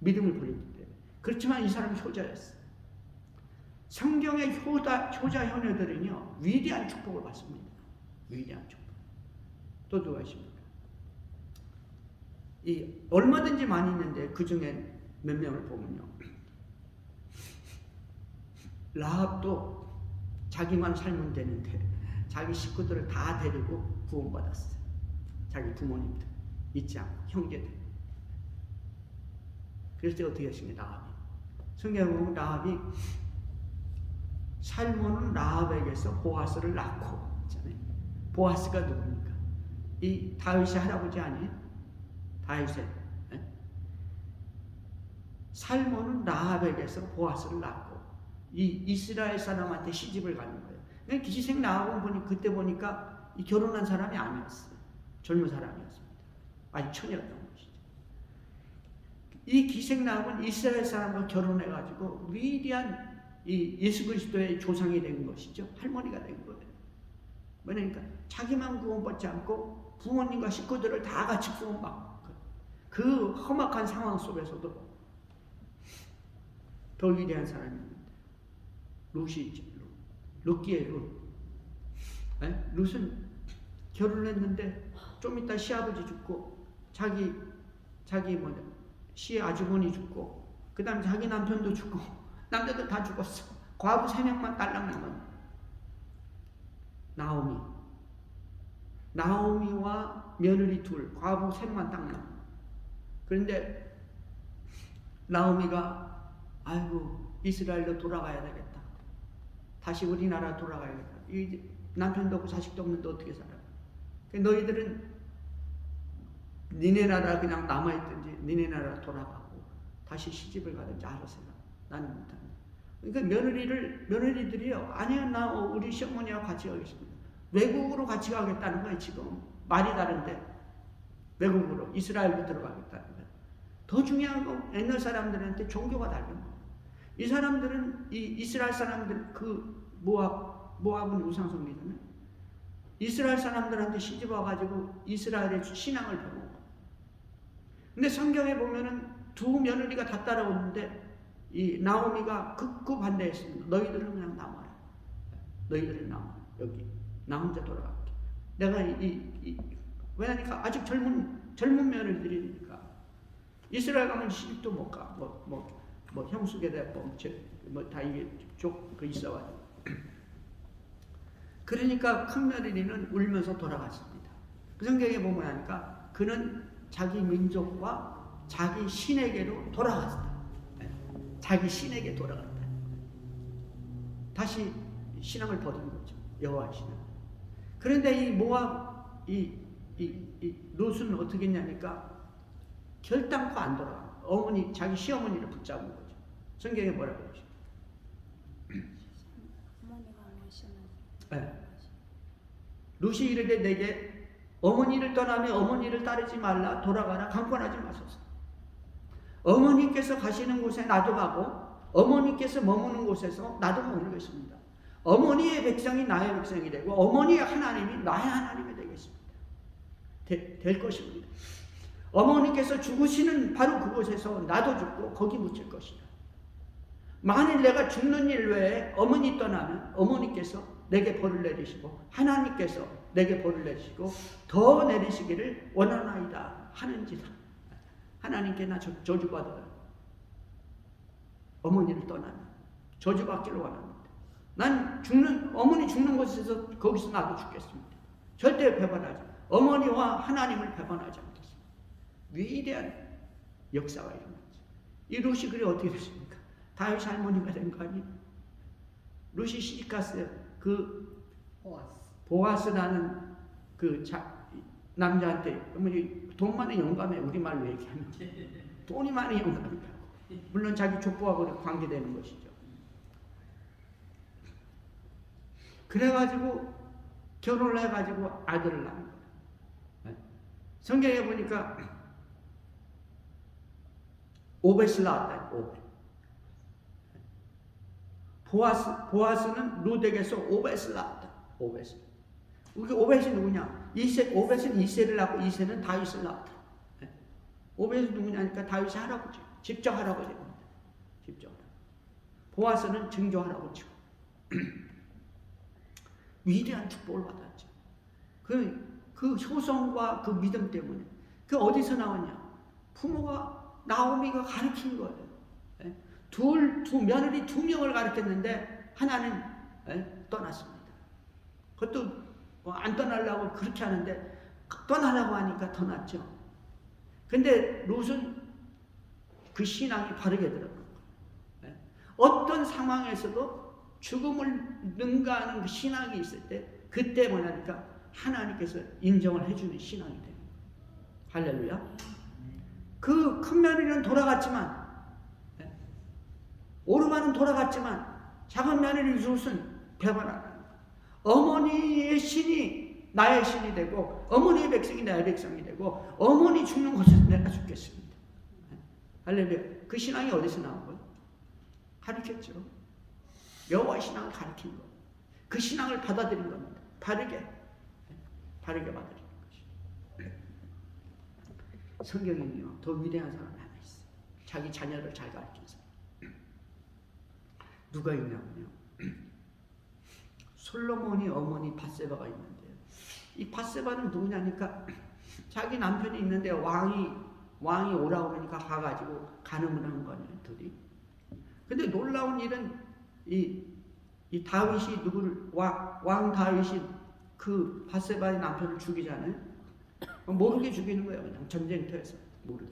믿음을 버렸기 때문에. 그렇지만 이 사람은 효자였어요. 성경의 효자 효녀들은요 위대한 축복을 받습니다. 위대한 축복. 또 누가 있습니까? 얼마든지 많이 있는데 그 중에 몇 명을 보면요, 라합도 자기만 살면 되는데 자기 식구들을 다 데리고 구원받았어요. 자기 부모님들 잊지 않고 형제들. 그래서 어떻게 했습니까? 라합이. 성경에 보면 라합이 살몬은 라합에게서 보아스를 낳고 있잖아요. 보아스가 누굽니까? 이 다윗의 할아버지 아니에요? 다윗의. 살몬은 라합에게서 보아스를 낳고 이 이스라엘 사람한테 시집을 가는 거예요. 기생 라합은 그때 보니까 이 결혼한 사람이 아니었어요. 젊은 사람이었습니다. 아직 처녀였던 것이죠. 이 기생 나옵은 이스라엘 사람과 결혼해가지고 위대한 이 예수 그리스도의 조상이 된 것이죠. 할머니가 된 거예요. 그러니까 자기만 구원받지 않고 부모님과 식구들을 다 같이 구원받고 그 험악한 상황 속에서도 더 위대한 사람입니다. 룻이죠. 룻기예요. 룻. 룻은 결혼을 했는데 좀 이따 시아버지 죽고 자기 시아주머니 죽고 그 다음에 자기 남편도 죽고 남자들 다 죽었어. 과부 3명만 딸랑 남았네. 나오미와 며느리 둘, 과부 3만 딱 남아. 그런데 나오미가 아이고 이스라엘로 돌아가야 되겠다. 다시 우리나라 돌아가야겠다. 이 남편도 없고 자식도 없는데 어떻게 살아? 너희들은 니네 나라 그냥 남아있든지 니네 나라 돌아가고 다시 시집을 가든지 알아서 해. 나는 못한다. 그러니까 며느리들이요. 아니요, 나 우리 시어머니하고 같이 가겠습니다. 외국으로 같이 가겠다는 거예요. 지금 말이 다른데 외국으로 이스라엘로 들어가겠다는 거예요. 더 중요한 건 옛날 사람들한테 종교가 다른 거예요. 이 사람들은 이 이스라엘 사람들 그 모압은 우상숭배잖아요. 이스라엘 사람들한테 시집 와가지고 이스라엘의 신앙을 배우고. 근데 성경에 보면은 두 며느리가 다 따라오는데 이 나오미가 극구 반대했습니다. 너희들은 그냥 남아라. 너희들은 남아. 여기 나 혼자 돌아갈게. 내가 왜냐니까 아직 젊은 며느리들이니까 이스라엘 가면 시집도 못 가. 뭐 형수계 대법 다 이게 그 있어가지고. 그러니까 큰 며느리는 울면서 돌아갔습니다. 그 성경에 보면 하니까 그는 자기 민족과 자기 신에게로 돌아갔다. 자기 신에게 돌아갔다. 다시 신앙을 버린 거죠. 여호와의 신앙. 그런데 이 모압 롯은 어떻게 했냐니까 결단코 안 돌아가. 자기 시어머니를 붙잡은 거죠. 성경에 뭐라고 그러죠? 네. 룻이 이르되 내게 어머니를 떠나며 어머니를 따르지 말라. 돌아가라. 강권하지 마소서. 어머니께서 가시는 곳에 나도 가고 어머니께서 머무는 곳에서 나도 머물겠습니다. 어머니의 백성이 나의 백성이 되고 어머니의 하나님이 나의 하나님이 되겠습니다. 될 것입니다. 어머니께서 죽으시는 바로 그곳에서 나도 죽고 거기 묻힐 것이다. 만일 내가 죽는 일 외에 어머니 떠나면 어머니께서 내게 벌을 내리시고 하나님께서 내게 벌을 내리시고 더 내리시기를 원하나이다 하는지라. 하나님께 나 저주받아요. 어머니를 떠나면 저주받기를 원합니다. 난 어머니 죽는 곳에서 거기서 나도 죽겠습니다. 절대 배반하지. 어머니와 하나님을 배반하지 않겠습니다. 위대한 역사가 일어났죠. 이 룻이 그래 어떻게 됐습니까? 다윗 할머니가 된 거 아니에요? 룻이 시집갔어요. 그 보아스라는 그 남자한테 돈 많은 영감에 우리말로 얘기하면 돈이 많은 영감이라고. 물론 자기 족보하고 관계되는 것이죠. 그래가지고 결혼을 해가지고 아들을 낳은 거예요. 성경에 보니까 오벳을 낳았다. 보아스는 룻에게서 오벳을 낳았다. 오벳이 누구냐? 오벳은 이새를 낳고 이새는 다윗을 낳았다. 오벳이 누구냐니까 다윗의 할아버지, 직접 할아버지입니다. 직접. 보아스는 증조 할아버지고 위대한 축복을 받았죠. 그 효성과 그 믿음 때문에. 그 어디서 나왔냐? 부모가 나오미가 가르친 거예요. 두 며느리 2명을 가르쳤는데 하나는 떠났습니다. 그것도 안 떠나려고 그렇게 하는데 떠나려고 하니까 떠났죠. 근데 롯은 그 신앙이 바르게 들어간 거예요. 어떤 상황에서도 죽음을 능가하는 그 신앙이 있을 때 그때 뭐냐니까 하나님께서 인정을 해주는 신앙이 돼요. 할렐루야. 그 큰 며느리는 돌아갔지만 오르마는 돌아갔지만 작은 며느리 룻은 배반하는 거예요. 어머니의 신이 나의 신이 되고 어머니의 백성이 나의 백성이 되고 어머니 죽는 곳에서 내가 죽겠습니다. 할렐루야. 그 신앙이 어디서 나온 거예요? 가르쳤죠. 여호와의 신앙을 가르친 거. 그 신앙을 받아들인 겁니다. 바르게 받아들이는 것이. 성경에는요, 더 위대한 사람이 하나 있어요. 자기 자녀를 잘 가르친 사람. 누가 있냐면요, 솔로몬이 어머니 바세바가 있는데요. 이 바세바는 누구냐니까 자기 남편이 있는데 왕이 오라고 그러니까 가가지고 간음을 한 거예요, 둘이. 근데 놀라운 일은 이 다윗이 왕 다윗이 그 바세바의 남편을 죽이잖아요. 모르게 죽이는 거예요, 그냥 전쟁터에서 모르게.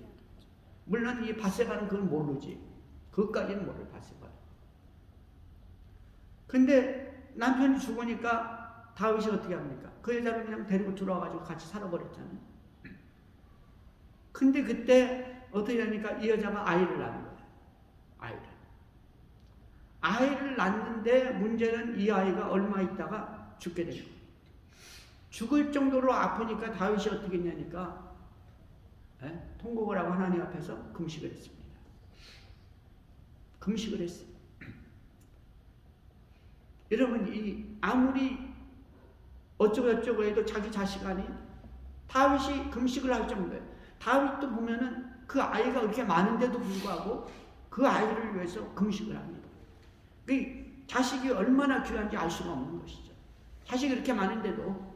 물론 이 바세바는 그걸 모르지. 그것까지는 모르요, 바세바. 근데 남편이 죽으니까 다윗이 어떻게 합니까? 그 여자를 그냥 데리고 들어와가지고 같이 살아버렸잖아요. 근데 그때 어떻게 하니까 이 여자가 아이를 낳는 거예요. 아이를 낳는데 문제는 이 아이가 얼마 있다가 죽게 돼요. 죽을 정도로 아프니까 다윗이 어떻게 했냐니까 통곡을 하고 하나님 앞에서 금식을 했습니다. 금식을 했어요. 여러분, 아무리 어쩌고 해도 자기 자식 아니 다윗이 금식을 할 정도예요. 다윗도 보면은 그 아이가 그렇게 많은데도 불구하고 그 아이를 위해서 금식을 합니다. 그 자식이 얼마나 귀한지 알 수가 없는 것이죠. 자식이 그렇게 많은데도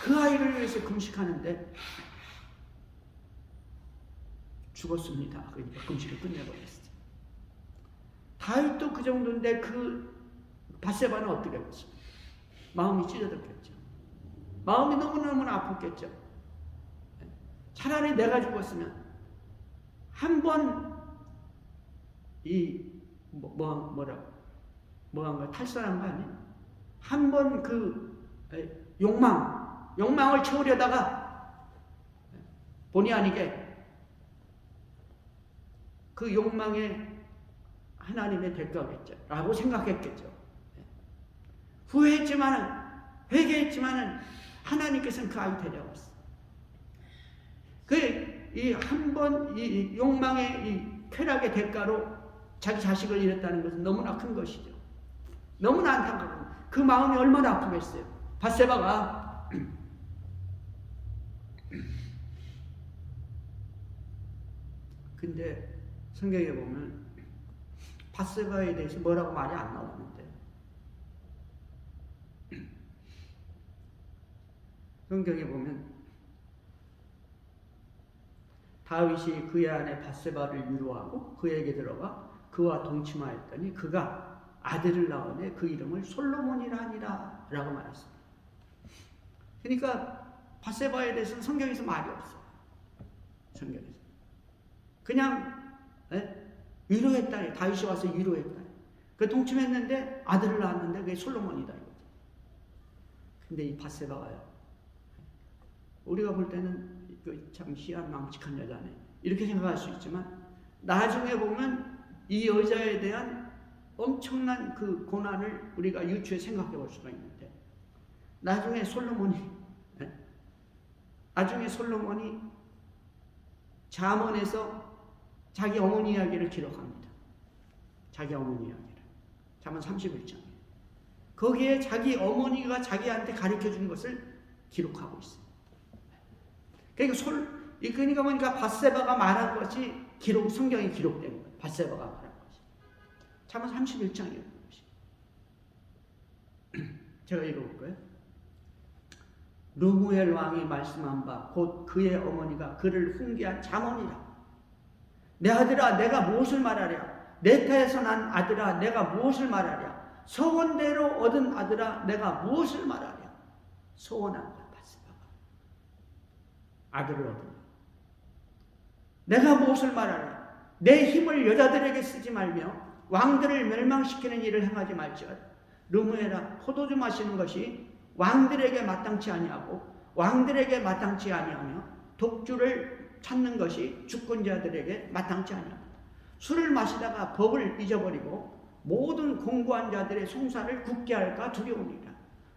그 아이를 위해서 금식하는데 죽었습니다. 그러니까 금식을 끝내버렸어요. 다윗도 그 정도인데 그 바세바는 어떻게 했습니까? 마음이 찢어졌겠죠. 마음이 너무너무 아팠겠죠. 차라리 내가 죽었으면 한 번 뭐한 거 탈선한 거 아니에요? 한 번 그 욕망을 채우려다가 본의 아니게 그 욕망에 하나님의 대가겠죠 라고 생각했겠죠. 회개했지만은 하나님께서는 그 아이 데려왔어. 이 한 번 이 욕망의 이 쾌락의 대가로 자기 자식을 잃었다는 것은 너무나 큰 것이죠. 너무나 안타깝고 그 마음이 얼마나 아프겠어요. 바세바가 근데 성경에 보면 바세바에 대해서 뭐라고 말이 안 나오는데 성경에 보면 다윗이 그의 아내 바세바를 위로하고 그에게 들어가 그와 동침하였더니 그가 아들을 낳으니 그 이름을 솔로몬이라 하니라 라고 말했습니다. 그러니까 바세바에 대해서는 성경에서 말이 없어요. 성경에서 그냥 위로했다. 다윗이 와서 위로했다. 그 동침했는데 아들을 낳았는데 그게 솔로몬이다 이거죠. 근데 이 바세바가요, 우리가 볼 때는 참 희한 망측한 여자네 이렇게 생각할 수 있지만 나중에 보면 이 여자에 대한 엄청난 그 고난을 우리가 유추해 생각해 볼 수가 있는데 나중에 솔로몬이 잠언에서 자기 어머니 이야기를 기록합니다. 자기 어머니 이야기를. 잠언 31장에. 거기에 자기 어머니가 자기한테 가르쳐준 것을 기록하고 있어요. 그러니까 보니까 바세바가 말한 것이 성경에 기록된 거예요. 바세바가 말한 것이. 잠언 31장이에요. 제가 읽어볼까요? 르무엘 왕이 말씀한 바 곧 그의 어머니가 그를 훈계한 잠언이라. 내 아들아 내가 무엇을 말하랴. 내 태에서 난 아들아 내가 무엇을 말하랴. 소원대로 얻은 아들아 내가 무엇을 말하랴. 소원한 것 바세바가 아들을 얻은 내가 무엇을 말하랴. 내 힘을 여자들에게 쓰지 말며 왕들을 멸망시키는 일을 행하지 말지어다. 르무엘아 포도주 마시는 것이 왕들에게 마땅치 아니하고 왕들에게 마땅치 아니하며 독주를 찾는 것이 주권자들에게 마땅치 아니하다. 술을 마시다가 법을 잊어버리고 모든 공고한 자들의 송사를 굳게 할까 두려우니라.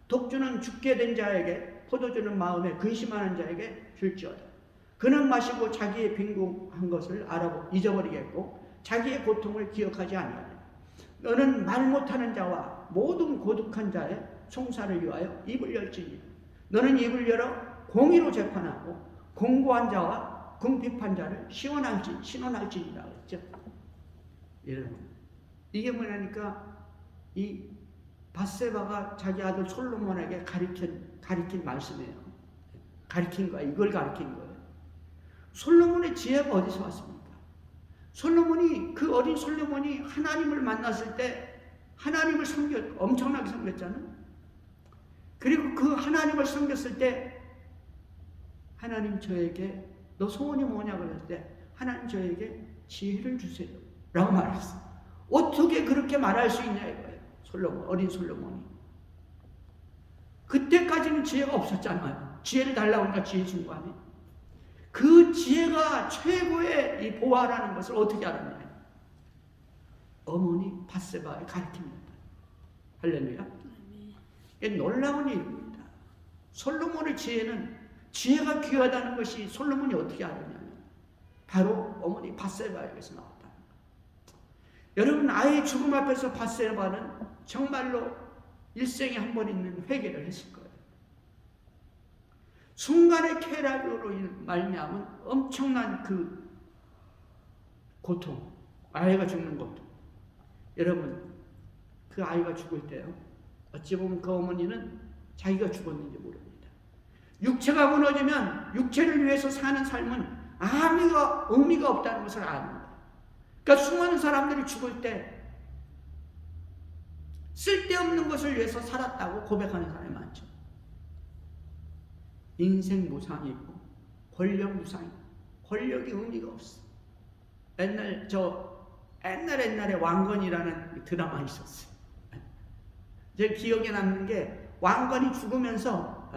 독주는 죽게 된 자에게 포도주는 마음에 근심하는 자에게 줄지어다. 그는 마시고 자기의 빈궁한 것을 잊어버리겠고 자기의 고통을 기억하지 아니하리라. 너는 말 못하는 자와 모든 고독한 자의 송사를 위하여 입을 열지니 너는 입을 열어 공의로 재판하고 공고한 자와 궁핍한 자를 신원할지니라 그랬죠. 여러분, 이게 뭐냐니까 이 밧세바가 자기 아들 솔로몬에게 가리킨 말씀이에요. 가리킨 거야. 이걸 가리킨 거예요. 솔로몬의 지혜가 어디서 왔습니까? 그 어린 솔로몬이 하나님을 만났을 때 하나님을 엄청나게 섬겼잖아요. 그리고 그 하나님을 섬겼을 때 하나님 저에게 너 소원이 뭐냐 그랬을 때 하나님 저에게 지혜를 주세요 라고 말했어요. 어떻게 그렇게 말할 수 있냐 이거예요. 어린 솔로몬이. 그때까지는 지혜가 없었잖아요. 지혜를 달라고 하니까 지혜 준 거 아니에요. 그 지혜가 최고의 이 보화라는 것을 어떻게 알았냐. 어머니 밧세바의 가르침입니다. 할렐루야. 이게 놀라운 일입니다. 솔로몬의 지혜가 귀하다는 것이 솔로몬이 어떻게 알았냐면 바로 어머니 밧세바에게서 나왔다. 여러분, 아이의 죽음 앞에서 밧세바는 정말로 일생에 한 번 있는 회개를 했을 거예요. 순간의 쾌락으로 말미암은 엄청난 그 고통, 아이가 죽는 고통. 여러분, 그 아이가 죽을 때요, 어찌 보면 그 어머니는 자기가 죽었는지 모릅니다. 육체가 무너지면 육체를 위해서 사는 삶은 아무 의미가 없다는 것을 아는 거예요. 그러니까 수많은 사람들이 죽을 때 쓸데없는 것을 위해서 살았다고 고백하는 사람이 많죠. 인생 무상이고 권력 무상이고 권력이 의미가 없어. 옛날에 왕건이라는 드라마 있었어요. 제 기억에 남는 게 왕건이 죽으면서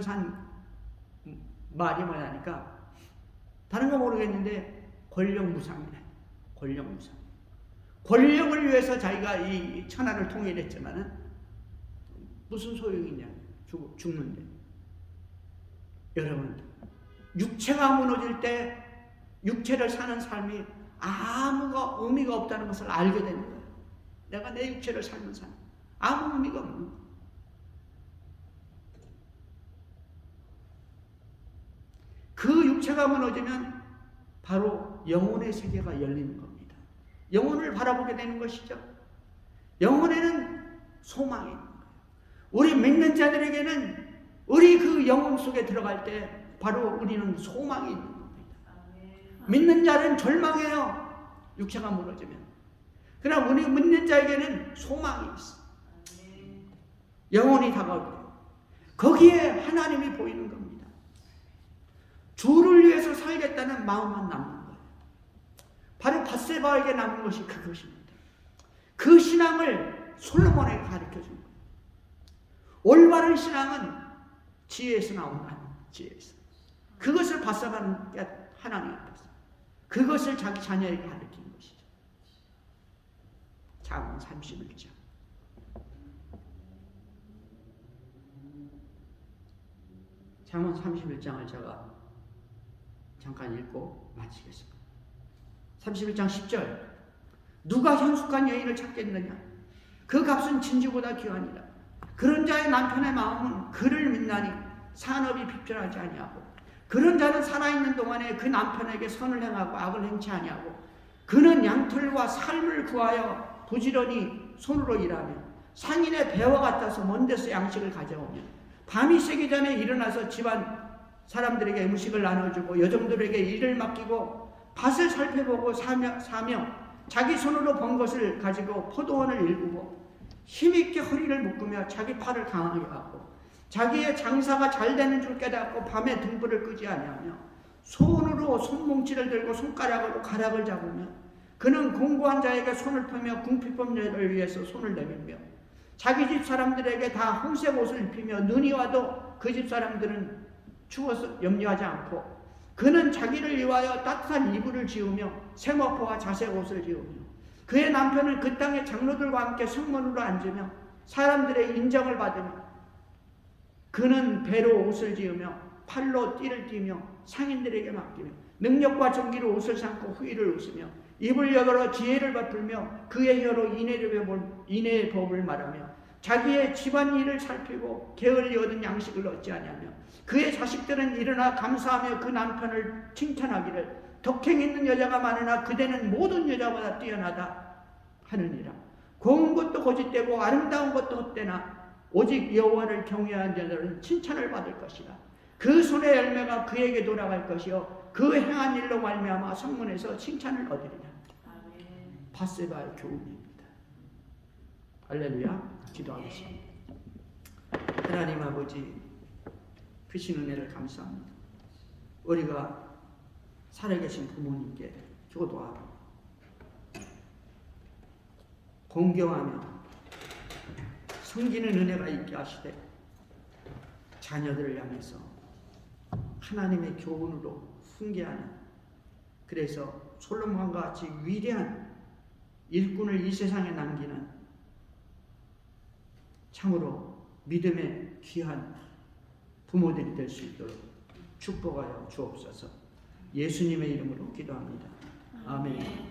한 말이 뭐냐니까 다른 거 모르겠는데 권력 무상이네. 권력 무상. 권력을 위해서 자기가 이 천하를 통일했지만은 무슨 소용이냐. 죽는데. 여러분, 육체가 무너질 때 육체를 사는 삶이 아무 의미가 없다는 것을 알게 되는 거예요. 내가 내 육체를 살면 삶 아무 의미가 없는 거예요. 그 육체가 무너지면 바로 영혼의 세계가 열리는 겁니다. 영혼을 바라보게 되는 것이죠. 영혼에는 소망이 있는 거예요. 우리 믿는 자들에게는 우리 그 영혼 속에 들어갈 때 바로 우리는 소망이 있는 겁니다. 믿는 자는 절망해요. 육체가 무너지면. 그러나 우리 믿는 자에게는 소망이 있어. 영혼이 다가올 때 거기에 하나님이 보이는 겁니다. 주를 위해서 살겠다는 마음만 남는 거예요. 바로 밧세바에게 남은 것이 그것입니다. 그 신앙을 솔로몬에게 가르쳐준 거예요. 올바른 신앙은 지혜에서 나온다는 지혜에서. 그것을 밧세바는 하나님 앞에서 그것을 자기 자녀에게 가르친 것이죠. 잠언 31장. 잠언 31장을 제가 잠깐 읽고 마치겠습니다. 31장 10절. 누가 현숙한 여인을 찾겠느냐? 그 값은 진주보다 귀하니라. 그런 자의 남편의 마음은 그를 믿나니 산업이 핍절하지 아니하고, 그런 자는 살아있는 동안에 그 남편에게 선을 행하고 악을 행치 아니하고, 그는 양털과 삶을 구하여 부지런히 손으로 일하며 상인의 배와 같아서 먼 데서 양식을 가져오며 밤이 새기 전에 일어나서 집안 사람들에게 음식을 나눠주고 여종들에게 일을 맡기고 밭을 살펴보고 사며 자기 손으로 번 것을 가지고 포도원을 일구고 힘있게 허리를 묶으며 자기 팔을 강하게 하고 자기의 장사가 잘 되는 줄 깨닫고 밤에 등불을 끄지 아니하며 손으로 손뭉치를 들고 손가락으로 가락을 잡으며 그는 공고한 자에게 손을 펴며 궁핍범자를 위해서 손을 내밀며 자기 집 사람들에게 다 홍색 옷을 입히며 눈이 와도 그 집 사람들은 추워서 염려하지 않고 그는 자기를 위하여 따뜻한 이불을 지으며 세마포와 자색 옷을 지으며 그의 남편은 그 땅의 장로들과 함께 성문으로 앉으며 사람들의 인정을 받으며 그는 배로 옷을 지으며 팔로 띠를 띠며 상인들에게 맡기며 능력과 정기로 옷을 삼고 후의를 웃으며 입을 열어 지혜를 베풀며 그의 혀로 인애의 법을 말하며 자기의 집안일을 살피고 게을리 얻은 양식을 얻지 아니하며 그의 자식들은 일어나 감사하며 그 남편을 칭찬하기를 덕행 있는 여자가 많으나 그대는 모든 여자보다 뛰어나다 하느니라. 고운 것도 거짓되고 아름다운 것도 헛되나 오직 여호와를 경외하는 자들은 칭찬을 받을 것이라. 그 손의 열매가 그에게 돌아갈 것이요 그 행한 일로 말미암아 성문에서 칭찬을 얻으리라. 밧세바의 교훈입니다. 할렐루야. 기도하겠습니다. 하나님 아버지, 크신 은혜를 감사합니다. 우리가 살아계신 부모님께 효도하고 공경하며 섬기는 은혜가 있게 하시되 자녀들을 향해서 하나님의 교훈으로 훈계하는, 그래서 솔로몬과 같이 위대한 일꾼을 이 세상에 남기는 참으로 믿음의 귀한 부모들이 될 수 있도록 축복하여 주옵소서. 예수님의 이름으로 기도합니다. 아멘.